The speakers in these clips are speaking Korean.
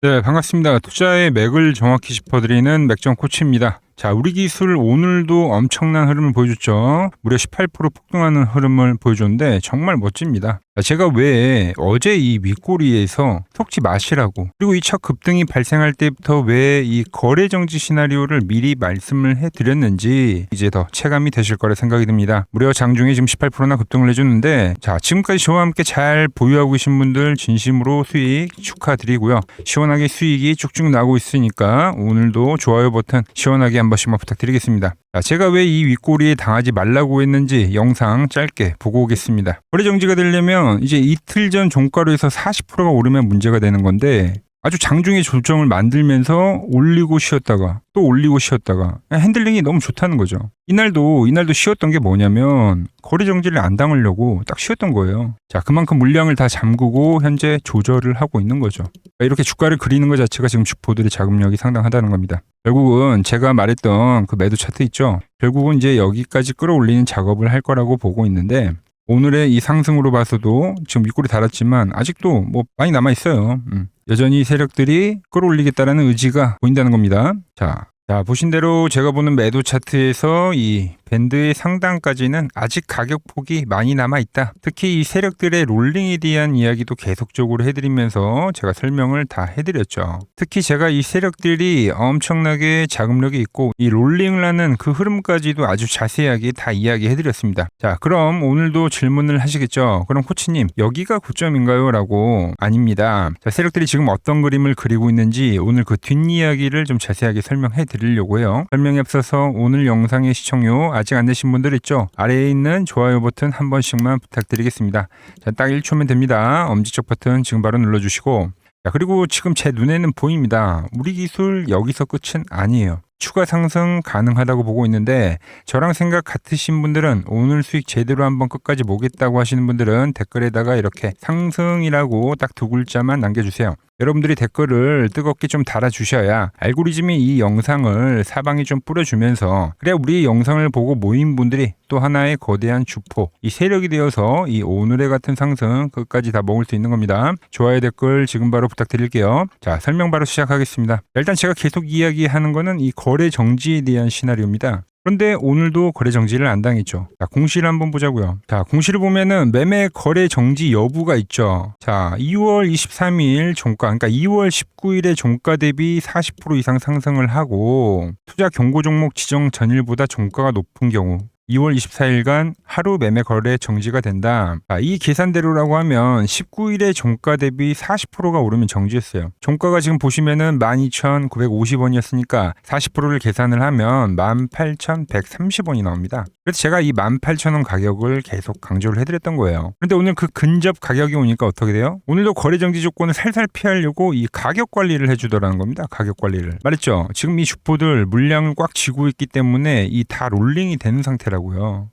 네, 반갑습니다. 투자의 맥을 정확히 짚어드리는 맥정 코치입니다. 자, 우리 기술 오늘도 엄청난 흐름을 보여줬죠. 무려 18% 폭등하는 흐름을 보여줬는데 정말 멋집니다. 자, 제가 왜 어제 이 윗꼬리에서 속지 마시라고, 그리고 이 첫 급등이 발생할 때부터 왜 이 거래 정지 시나리오를 미리 말씀을 해드렸는지 이제 더 체감이 되실 거라 생각이 듭니다. 무려 장중에 지금 18%나 급등을 해줬는데, 자, 지금까지 저와 함께 잘 보유하고 계신 분들 진심으로 수익 축하드리고요. 시원하게 수익이 쭉쭉 나고 있으니까 오늘도 좋아요 버튼 시원하게 한 번씩만 부탁드리겠습니다. 자, 제가 왜 이 윗꼬리에 당하지 말라고 했는지 영상 짧게 보고 오겠습니다. 거래 정지가 되려면 이제 이틀 전 종가로에서 40%가 오르면 문제가 되는 건데, 아주 장중에 조정을 만들면서 올리고 쉬었다가 또 올리고 쉬었다가 핸들링이 너무 좋다는 거죠. 이날도 쉬었던 게 뭐냐면 거래 정지를 안 당하려고 딱 쉬었던 거예요. 자, 그만큼 물량을 다 잠그고 현재 조절을 하고 있는 거죠. 이렇게 주가를 그리는 것 자체가 지금 주포들의 자금력이 상당하다는 겁니다. 결국은 제가 말했던 그 매도 차트 있죠. 결국은 이제 여기까지 끌어올리는 작업을 할 거라고 보고 있는데, 오늘의 이 상승으로 봐서도 지금 윗꼬리 달았지만 아직도 뭐 많이 남아 있어요. 여전히 세력들이 끌어올리겠다라는 의지가 보인다는 겁니다. 자, 보신 대로 제가 보는 매도 차트에서 이 밴드의 상단까지는 아직 가격폭이 많이 남아있다. 특히 이 세력들의 롤링에 대한 이야기도 계속적으로 해드리면서 제가 설명을 다 해드렸죠. 특히 제가 이 세력들이 엄청나게 자금력이 있고 이 롤링을 하는 그 흐름까지도 아주 자세하게 다 이야기해드렸습니다. 자, 그럼 오늘도 질문을 하시겠죠. 그럼 코치님, 여기가 고점인가요? 라고. 아닙니다. 자, 세력들이 지금 어떤 그림을 그리고 있는지 오늘 그 뒷이야기를 좀 자세하게 설명해 드리려고 해요. 설명에 앞서서 오늘 영상의 시청료 아직 안 되신 분들 있죠? 아래에 있는 좋아요 버튼 한 번씩만 부탁드리겠습니다. 자, 딱 1초면 됩니다. 엄지척 버튼 지금 바로 눌러주시고, 자, 그리고 지금 제 눈에는 보입니다. 우리 기술 여기서 끝은 아니에요. 추가 상승 가능하다고 보고 있는데, 저랑 생각 같으신 분들은 오늘 수익 제대로 한번 끝까지 보겠다고 하시는 분들은 댓글에다가 이렇게 상승이라고 딱 두 글자만 남겨주세요. 여러분들이 댓글을 뜨겁게 좀 달아주셔야 알고리즘이 이 영상을 사방에 좀 뿌려주면서, 그래야 우리 영상을 보고 모인 분들이 또 하나의 거대한 주포, 이 세력이 되어서 이 오늘의 같은 상승 끝까지 다 먹을 수 있는 겁니다. 좋아요, 댓글 지금 바로 부탁드릴게요. 자, 설명 바로 시작하겠습니다. 일단 제가 계속 이야기하는 거는 이 거래 정지에 대한 시나리오입니다. 그런데 오늘도 거래 정지를 안 당했죠. 자, 공시를 한번 보자고요. 자, 공시를 보면은 매매 거래 정지 여부가 있죠. 자, 2월 23일 종가, 그러니까 2월 19일에 종가 대비 40% 이상 상승을 하고, 투자 경고 종목 지정 전일보다 종가가 높은 경우 2월 24일간 하루 매매 거래 정지가 된다. 이 계산대로라고 하면 19일에 종가 대비 40%가 오르면 정지했어요. 종가가 지금 보시면은 12,950원이었으니까 40%를 계산을 하면 18,130원이 나옵니다. 그래서 제가 이 18,000원 가격을 계속 강조를 해드렸던 거예요. 그런데 오늘 그 근접 가격이 오니까 어떻게 돼요? 오늘도 거래 정지 조건을 살살 피하려고 이 가격 관리를 해주더라는 겁니다. 가격 관리를. 말했죠. 지금 이 주포들 물량을 꽉 쥐고 있기 때문에 이 다 롤링이 되는 상태라고요.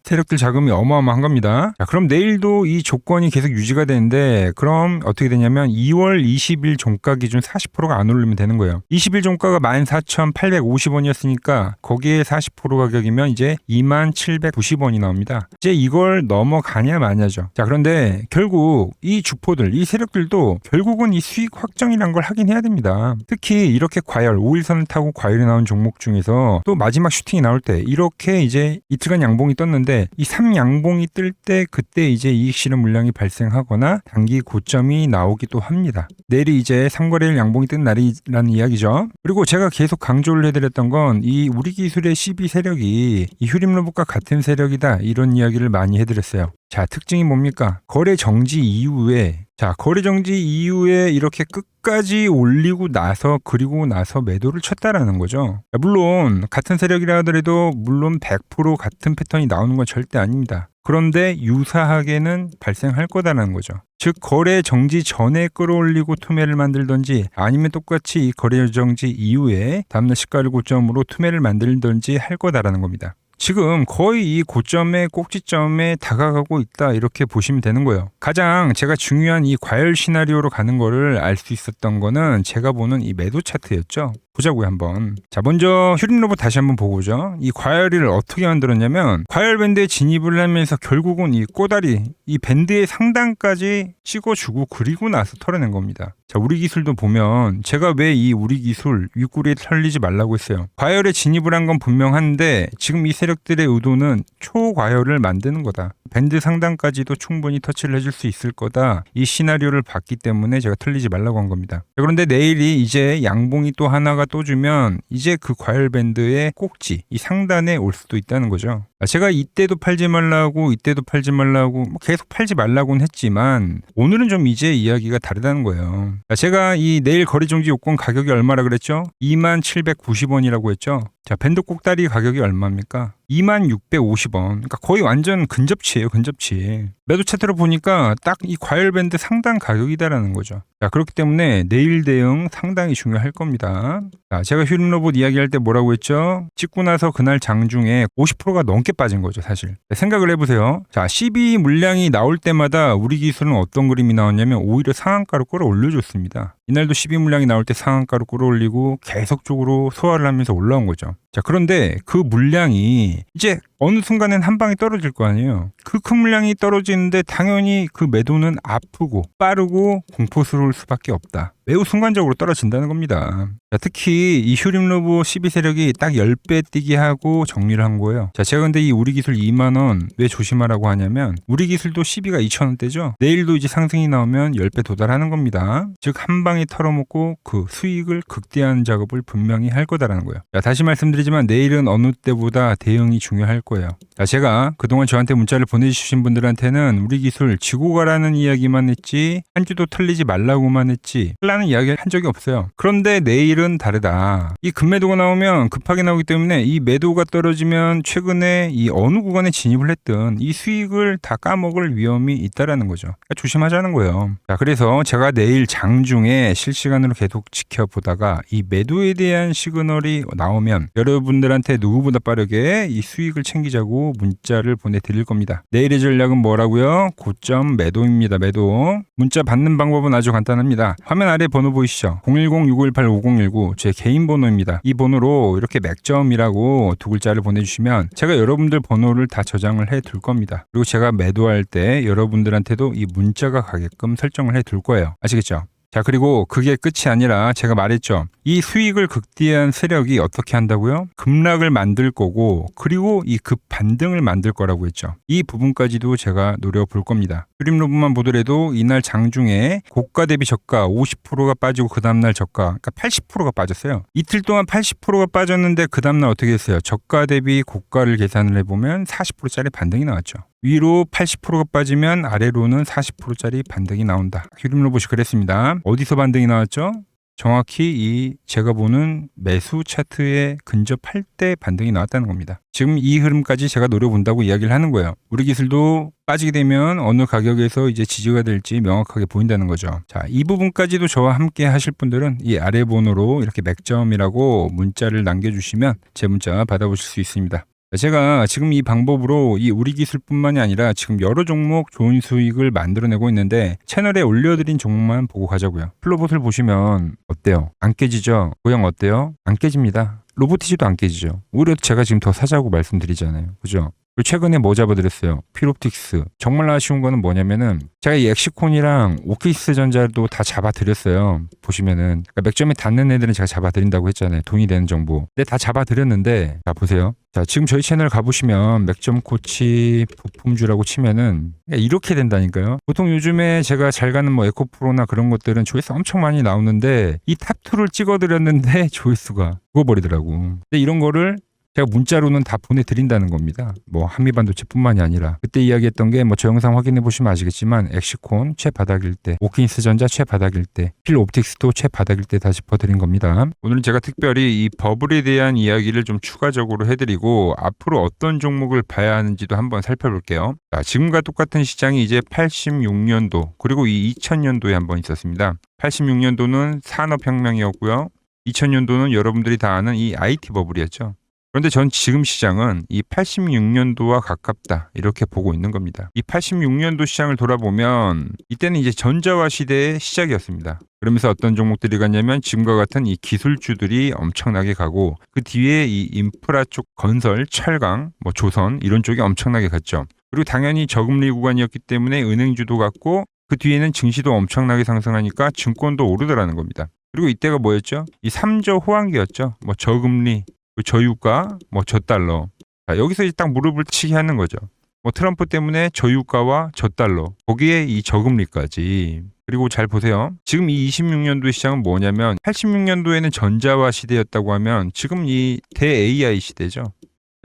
세력들 자금이 어마어마한 겁니다. 자, 그럼 내일도 이 조건이 계속 유지가 되는데, 그럼 어떻게 되냐면 2월 20일 종가 기준 40%가 안 오르면 되는 거예요. 20일 종가가 14,850원이었으니까 거기에 40% 가격이면 이제 2790원이 나옵니다. 이제 이걸 넘어가냐 마냐죠. 자, 그런데 결국 이 주포들, 이 세력들도 결국은 이 수익 확정이란 걸 하긴 해야 됩니다. 특히 이렇게 과열, 5일선을 타고 과열이 나온 종목 중에서 또 마지막 슈팅이 나올 때 이렇게 이제 이틀간 양봉이 떴는데, 이 3양봉이 뜰 때 그때 이제 이익 실현 물량이 발생하거나 단기 고점이 나오기도 합니다. 내일이 이제 3거래일 양봉이 뜬 날이라는 이야기죠. 그리고 제가 계속 강조를 해드렸던 건 이 우리 기술의 12 세력이 이 휴림로봇과 같은 세력이다, 이런 이야기를 많이 해드렸어요. 자, 특징이 뭡니까? 거래 정지 이후에, 거래 정지 이후에 이렇게 끝까지 올리고 나서, 그리고 나서 매도를 쳤다라는 거죠. 물론 같은 세력이라 하더라도 물론 100% 같은 패턴이 나오는 건 절대 아닙니다. 그런데 유사하게는 발생할 거다라는 거죠. 즉, 거래 정지 전에 끌어올리고 투매를 만들던지, 아니면 똑같이 이 거래 정지 이후에 다음날 시가를 고점으로 투매를 만들던지 할 거다라는 겁니다. 지금 거의 이 고점의 꼭지점에 다가가고 있다, 이렇게 보시면 되는 거예요. 가장 제가 중요한 이 과열 시나리오로 가는 거를 알 수 있었던 거는 제가 보는 이 매도 차트였죠. 보자고요 한번. 자, 먼저 휴림로봇 다시 한번 보고 오죠. 이 과열이를 어떻게 만들었냐면 과열 밴드에 진입을 하면서 결국은 이 꼬다리 이 밴드의 상단까지 찍어주고 그리고 나서 털어낸 겁니다. 자, 우리 기술도 보면 제가 왜 이 우리 기술 윗구리에 털리지 말라고 했어요. 과열에 진입을 한 건 분명한데 지금 이 세력들의 의도는 초과열을 만드는 거다. 밴드 상단까지도 충분히 터치를 해줄 수 있을 거다. 이 시나리오를 봤기 때문에 제가 틀리지 말라고 한 겁니다. 그런데 내일이 이제 양봉이 또 하나가 또 주면 이제 그 과열 밴드의 꼭지, 이 상단에 올 수도 있다는 거죠. 제가 이때도 팔지 말라고 이때도 팔지 말라고 계속 팔지 말라고는 했지만 오늘은 좀 이제 이야기가 다르다는 거예요. 제가 이 내일 거래정지 요건 가격이 얼마라 그랬죠? 2790원이라고 했죠. 자, 밴드 꼭다리 가격이 얼마입니까? 2650원. 그러니까 거의 완전 근접치예요, 근접치. 매도 차트로 보니까 딱 이 과열 밴드 상단 가격이다라는 거죠. 자, 그렇기 때문에 내일 대응 상당히 중요할 겁니다. 자, 제가 휴림로봇 이야기할 때 뭐라고 했죠? 찍고 나서 그날 장중에 50%가 넘게 빠진 거죠, 사실. 생각을 해보세요. 자, 12 물량이 나올 때마다 우리 기술은 어떤 그림이 나왔냐면 오히려 상한가로 끌어올려줬습니다. 이날도 12 물량이 나올 때 상한가로 끌어올리고 계속적으로 소화를 하면서 올라온 거죠. 자, 그런데 그 물량이 이제 어느 순간엔 한 방에 떨어질 거 아니에요. 그 큰 물량이 떨어지는데 당연히 그 매도는 아프고 빠르고 공포스러울 수밖에 없다. 매우 순간적으로 떨어진다는 겁니다. 자, 특히 이 휴림로봇 12세력이 딱 10배 뛰게 하고 정리를 한 거예요. 자, 제가 근데 이 우리 기술 2만원 왜 조심하라고 하냐면 우리 기술도 12가 2,000원대죠. 내일도 이제 상승이 나오면 10배 도달하는 겁니다. 즉 한 방에 털어먹고 그 수익을 극대화하는 작업을 분명히 할 거다라는 거예요. 자, 다시 말씀드리지만 내일은 어느 때보다 대응이 중요할 거예요. 자, 제가 그동안 저한테 문자를 보내주신 분들한테는 우리 기술 지고 가라는 이야기만 했지 한 주도 털리지 말라고만 했지 하는 이야기를 한 적이 없어요. 그런데 내일은 다르다. 이 급매도가 나오면 급하게 나오기 때문에 이 매도가 떨어지면 최근에 이 어느 구간에 진입을 했든 이 수익을 다 까먹을 위험이 있다라는 거죠. 그러니까 조심하자는 거예요. 자, 그래서 제가 내일 장중에 실시간으로 계속 지켜보다가 이 매도에 대한 시그널이 나오면 여러분들한테 누구보다 빠르게 이 수익을 챙기자고 문자를 보내드릴 겁니다. 내일의 전략은 뭐라고요? 고점 매도입니다. 매도. 문자 받는 방법은 아주 간단합니다. 화면 아래 번호 보이시죠? 010-6518-5019 제 개인 번호입니다. 이 번호로 이렇게 맥점이라고 두 글자를 보내주시면 제가 여러분들 번호를 다 저장을 해 둘 겁니다. 그리고 제가 매도할 때 여러분들한테도 이 문자가 가게끔 설정을 해 둘 거예요. 아시겠죠? 자, 그리고 그게 끝이 아니라 제가 말했죠. 이 수익을 극대화한 세력이 어떻게 한다고요? 급락을 만들 거고 그리고 이 급반등을 만들 거라고 했죠. 이 부분까지도 제가 노려볼 겁니다. 휴림로봇만 보더라도 이날 장중에 고가 대비 저가 50%가 빠지고 그 다음날 저가 그러니까 80%가 빠졌어요. 이틀 동안 80%가 빠졌는데 그 다음날 어떻게 했어요? 저가 대비 고가를 계산을 해보면 40%짜리 반등이 나왔죠. 위로 80%가 빠지면 아래로는 40%짜리 반등이 나온다. 휴림로봇이 그랬습니다. 어디서 반등이 나왔죠? 정확히 이 제가 보는 매수 차트에 근접할 때 반등이 나왔다는 겁니다. 지금 이 흐름까지 제가 노려본다고 이야기를 하는 거예요. 우리 기술도 빠지게 되면 어느 가격에서 이제 지지가 될지 명확하게 보인다는 거죠. 자, 이 부분까지도 저와 함께 하실 분들은 이 아래 번호로 이렇게 맥점이라고 문자를 남겨주시면 제 문자 받아보실 수 있습니다. 제가 지금 이 방법으로 이 우리 기술뿐만이 아니라 지금 여러 종목 좋은 수익을 만들어내고 있는데 채널에 올려드린 종목만 보고 가자고요. 플로봇을 보시면 어때요? 안 깨지죠? 모양 어때요? 안 깨집니다. 로보티지도 안 깨지죠. 오히려 제가 지금 더 사자고 말씀드리잖아요. 그죠? 최근에 뭐 잡아드렸어요? 필옵틱스. 정말 아쉬운 거는 뭐냐면은 제가 이 엑시콘이랑 오키스 전자도 다 잡아드렸어요. 보시면은 그러니까 맥점에 닿는 애들은 제가 잡아드린다고 했잖아요. 돈이 되는 정보. 근데 다 잡아드렸는데 자 보세요. 자 지금 저희 채널 가보시면 맥점 코치 부품주라고 치면은 이렇게 된다니까요. 보통 요즘에 제가 잘 가는 뭐 에코프로나 그런 것들은 조회수 엄청 많이 나오는데 이 탑2를 찍어드렸는데 조회수가 죽어버리더라고. 근데 이런 거를 제가 문자로는 다 보내드린다는 겁니다. 뭐 한미반도체뿐만이 아니라 그때 이야기했던 게 뭐 저 영상 확인해 보시면 아시겠지만 엑시콘 최바닥일 때, 오킨스 전자 최바닥일 때, 필옵틱스도 최바닥일 때 다 짚어드린 겁니다. 오늘은 제가 특별히 이 버블에 대한 이야기를 좀 추가적으로 해드리고 앞으로 어떤 종목을 봐야 하는지도 한번 살펴볼게요. 자, 지금과 똑같은 시장이 이제 86년도 그리고 이 2000년도에 한번 있었습니다. 86년도는 산업혁명이었고요. 2000년도는 여러분들이 다 아는 이 IT 버블이었죠. 그런데 전 지금 시장은 이 86년도와 가깝다 이렇게 보고 있는 겁니다. 이 86년도 시장을 돌아보면 이때는 이제 전자화 시대의 시작이었습니다. 그러면서 어떤 종목들이 갔냐면 지금과 같은 이 기술주들이 엄청나게 가고 그 뒤에 이 인프라 쪽 건설, 철강, 뭐 조선 이런 쪽이 엄청나게 갔죠. 그리고 당연히 저금리 구간이었기 때문에 은행주도 갔고 그 뒤에는 증시도 엄청나게 상승하니까 증권도 오르더라는 겁니다. 그리고 이때가 뭐였죠? 이 3조 호황기였죠. 뭐 저금리, 저유가, 뭐 저달러. 자, 여기서 이제 딱 무릎을 치게 하는 거죠. 뭐 트럼프 때문에 저유가와 저달러, 거기에 이 저금리까지. 그리고 잘 보세요. 지금 이 26년도 시장은 뭐냐면 86년도에는 전자화 시대였다고 하면 지금 이 대 AI 시대죠.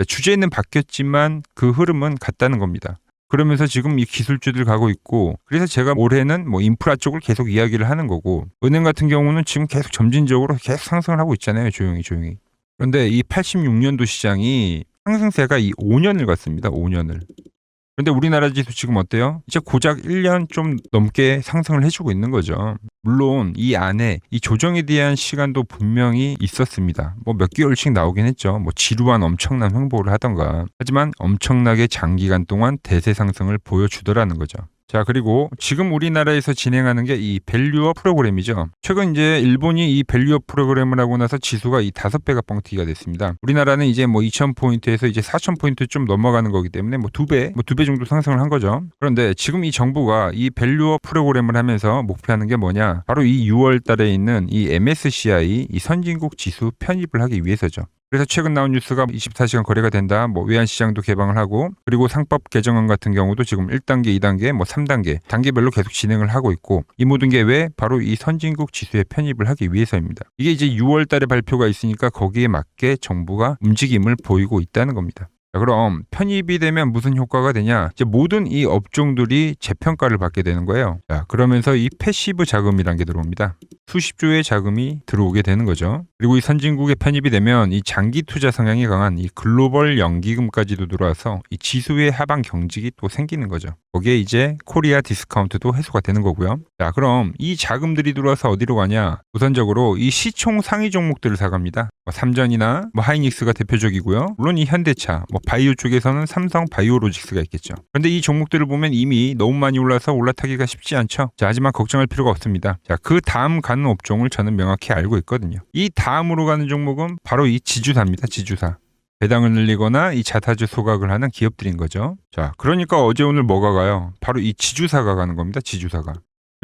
주제는 바뀌었지만 그 흐름은 같다는 겁니다. 그러면서 지금 이 기술주들 가고 있고, 그래서 제가 올해는 뭐 인프라 쪽을 계속 이야기를 하는 거고, 은행 같은 경우는 지금 계속 점진적으로 계속 상승을 하고 있잖아요. 조용히. 그런데 이 86년도 시장이 상승세가 이 5년을 갔습니다. 5년을. 그런데 우리나라 지수 지금 어때요? 이제 고작 1년 좀 넘게 상승을 해주고 있는 거죠. 물론 이 안에 이 조정에 대한 시간도 분명히 있었습니다. 뭐 몇 개월씩 나오긴 했죠. 뭐 지루한 엄청난 횡보를 하던가. 하지만 엄청나게 장기간 동안 대세 상승을 보여주더라는 거죠. 자, 그리고 지금 우리나라에서 진행하는 게 이 밸류업 프로그램이죠. 최근 이제 일본이 이 밸류업 프로그램을 하고 나서 지수가 이 5배가 뻥튀기가 됐습니다. 우리나라는 이제 뭐 2,000포인트에서 이제 4,000포인트 좀 넘어가는 거기 때문에 뭐 2배 정도 상승을 한 거죠. 그런데 지금 이 정부가 이 밸류업 프로그램을 하면서 목표하는 게 뭐냐? 바로 이 6월 달에 있는 이 MSCI 이 선진국 지수 편입을 하기 위해서죠. 그래서 최근 나온 뉴스가 24시간 거래가 된다. 뭐 외환시장도 개방을 하고, 그리고 상법 개정안 같은 경우도 지금 1단계, 2단계, 뭐 3단계 단계별로 계속 진행을 하고 있고, 이 모든 게 왜? 바로 이 선진국 지수에 편입을 하기 위해서입니다. 이게 이제 6월 달에 발표가 있으니까 거기에 맞게 정부가 움직임을 보이고 있다는 겁니다. 자, 그럼 편입이 되면 무슨 효과가 되냐? 이제 모든 이 업종들이 재평가를 받게 되는 거예요. 자, 그러면서 이 패시브 자금이란 게 들어옵니다. 수십조의 자금이 들어오게 되는 거죠. 그리고 이 선진국에 편입이 되면 이 장기 투자 성향이 강한 이 글로벌 연기금까지도 들어와서 이 지수의 하방 경직이 또 생기는 거죠. 거기에 이제 코리아 디스카운트도 해소가 되는 거고요. 자, 그럼 이 자금들이 들어와서 어디로 가냐? 우선적으로 이 시총 상위 종목들을 사갑니다. 뭐 삼전이나 뭐 하이닉스가 대표적이고요. 물론 이 현대차, 뭐 바이오 쪽에서는 삼성 바이오로직스가 있겠죠. 그런데 이 종목들을 보면 이미 너무 많이 올라서 올라타기가 쉽지 않죠. 자, 하지만 걱정할 필요가 없습니다. 자, 그 다음 가는 업종을 저는 명확히 알고 있거든요. 이 다음으로 가는 종목은 바로 이 지주사입니다. 지주사. 배당을 늘리거나 이 자타주 소각을 하는 기업들인 거죠. 자, 그러니까 어제 오늘 뭐가 가요? 바로 이 지주사가 가는 겁니다. 지주사가.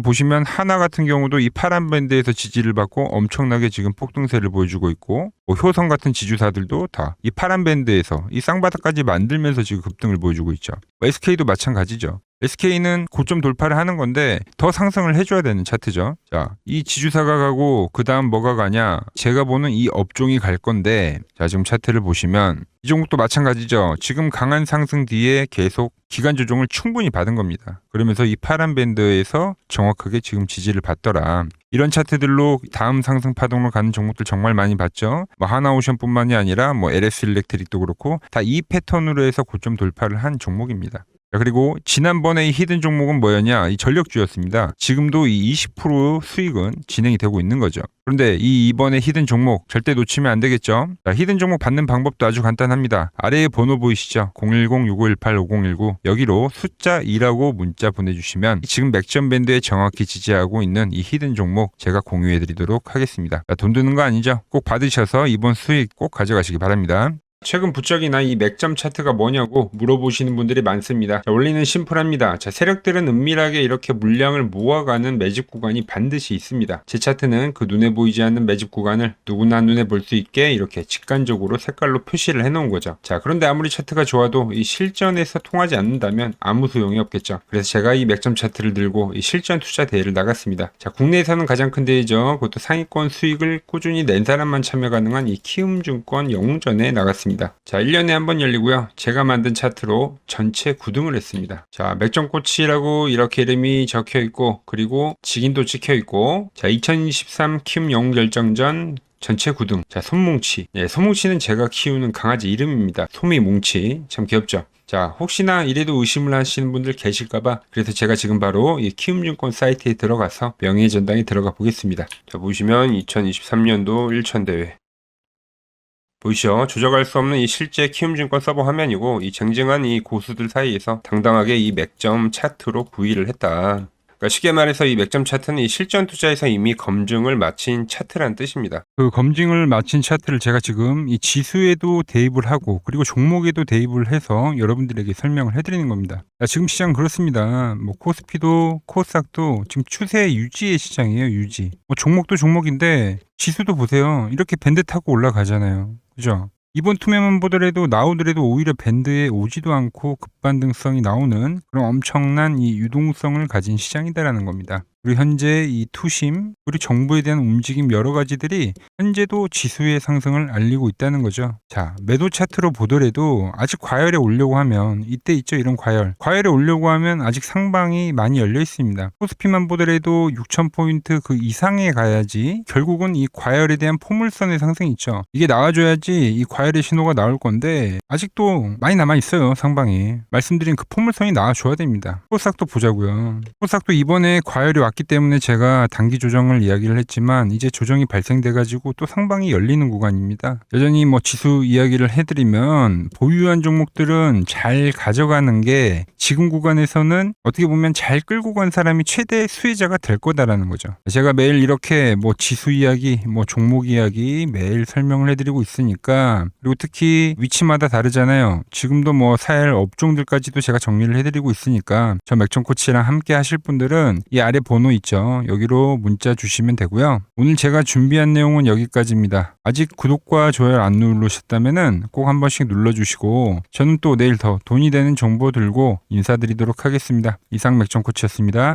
보시면 하나 같은 경우도 이 파란 밴드에서 지지를 받고 엄청나게 지금 폭등세를 보여주고 있고, 뭐 효성 같은 지주사들도 다 이 파란 밴드에서 이 쌍바닥까지 만들면서 지금 급등을 보여주고 있죠. SK도 마찬가지죠. SK는 고점 돌파를 하는 건데 더 상승을 해줘야 되는 차트죠. 자, 이 지주사가 가고 그 다음 뭐가 가냐? 제가 보는 이 업종이 갈 건데, 자, 지금 차트를 보시면 이 종목도 마찬가지죠. 지금 강한 상승 뒤에 계속 기간 조정을 충분히 받은 겁니다. 그러면서 이 파란 밴드에서 정확하게 지금 지지를 받더라. 이런 차트들로 다음 상승 파동으로 가는 종목들 정말 많이 봤죠. 뭐 하나오션뿐만이 아니라 뭐 LS 일렉트릭도 그렇고 다 이 패턴으로 해서 고점 돌파를 한 종목입니다. 그리고 지난번에 이 히든 종목은 뭐였냐? 이 전력주였습니다. 지금도 이 20% 수익은 진행이 되고 있는 거죠. 그런데 이번에 히든 종목 절대 놓치면 안 되겠죠? 자, 히든 종목 받는 방법도 아주 간단합니다. 아래에 번호 보이시죠? 010-6518-5019 여기로 숫자 2라고 문자 보내주시면 지금 맥점 밴드에 정확히 지지하고 있는 이 히든 종목 제가 공유해드리도록 하겠습니다. 자, 돈 드는 거 아니죠? 꼭 받으셔서 이번 수익 꼭 가져가시기 바랍니다. 최근 부쩍이나 이 맥점 차트가 뭐냐고 물어보시는 분들이 많습니다. 자, 원리는 심플합니다. 자, 세력들은 은밀하게 이렇게 물량을 모아가는 매집 구간이 반드시 있습니다. 제 차트는 그 눈에 보이지 않는 매집 구간을 누구나 눈에 볼 수 있게 이렇게 직관적으로 색깔로 표시를 해놓은 거죠. 자, 그런데 아무리 차트가 좋아도 이 실전에서 통하지 않는다면 아무 소용이 없겠죠. 그래서 제가 이 맥점 차트를 들고 이 실전 투자 대회를 나갔습니다. 자, 국내에서는 가장 큰 대회죠. 그것도 상위권 수익을 꾸준히 낸 사람만 참여 가능한 이 키움증권 영웅전에 나갔습니다. 자, 1년에 한 번 열리고요. 제가 만든 차트로 전체 9등을 했습니다. 자, 맥점코치라고 이렇게 이름이 적혀 있고, 그리고 직인도 찍혀 있고, 자, 2023 키움 영웅 결정전 전체 9등. 자, 손뭉치. 예, 손뭉치는 제가 키우는 강아지 이름입니다. 소미뭉치. 참 귀엽죠? 자, 혹시나 이래도 의심을 하시는 분들 계실까봐 그래서 제가 지금 바로 이 키움증권 사이트에 들어가서 명예전당에 들어가 보겠습니다. 자, 보시면 2023년도 1천 대회. 보이시죠? 조작할 수 없는 이 실제 키움증권 서버 화면이고 이 쟁쟁한 이 고수들 사이에서 당당하게 이 맥점 차트로 부위를 했다. 그러니까 쉽게 말해서 이 맥점 차트는 이 실전 투자에서 이미 검증을 마친 차트란 뜻입니다. 그 검증을 마친 차트를 제가 지금 이 지수에도 대입을 하고 그리고 종목에도 대입을 해서 여러분들에게 설명을 해드리는 겁니다. 지금 시장 그렇습니다. 뭐 코스피도 코스닥도 지금 추세 유지의 시장이에요. 유지. 뭐 종목도 종목인데 지수도 보세요. 이렇게 밴드 타고 올라가잖아요. 그죠? 이번 투매만 보더라도 나오더라도 오히려 밴드에 오지도 않고 급반등성이 나오는 그런 엄청난 이 유동성을 가진 시장이다라는 겁니다. 그리고 현재 이 투심 그리고 정부에 대한 움직임 여러 가지들이 현재도 지수의 상승을 알리고 있다는 거죠. 자, 매도 차트로 보더라도 아직 과열에 오려고 하면 이때 있죠, 이런 과열에 오려고 하면 아직 상방이 많이 열려 있습니다. 코스피만 보더라도 6,000포인트 그 이상에 가야지 결국은 이 과열에 대한 포물선의 상승이 있죠. 이게 나와줘야지 이 과열의 신호가 나올 건데 아직도 많이 남아 있어요. 상방이 말씀드린 그 포물선이 나와줘야 됩니다. 코스닥도 보자고요. 코스닥도 이번에 과열이 왔기 때문에 제가 단기 조정을 이야기를 했지만 이제 조정이 발생돼 가지고 또 상방이 열리는 구간입니다. 여전히 뭐 지수 이야기를 해드리면 보유한 종목들은 잘 가져가는 게 지금 구간에서는 어떻게 보면 잘 끌고 간 사람이 최대 수혜자가 될 거다라는 거죠. 제가 매일 이렇게 뭐 지수 이야기, 뭐 종목 이야기 매일 설명을 해드리고 있으니까 그리고 특히 위치마다 다르잖아요. 지금도 뭐 살 업종들까지도 제가 정리를 해드리고 있으니까 저 맥점 코치랑 함께 하실 분들은 이 아래 번호 있죠. 여기로 문자 주시면 되고요. 오늘 제가 준비한 내용은 여기까지입니다. 아직 구독과 좋아요 안 누르셨다면은 꼭 한 번씩 눌러주시고 저는 또 내일 더 돈이 되는 정보 들고 인사드리도록 하겠습니다. 이상 맥점 코치였습니다.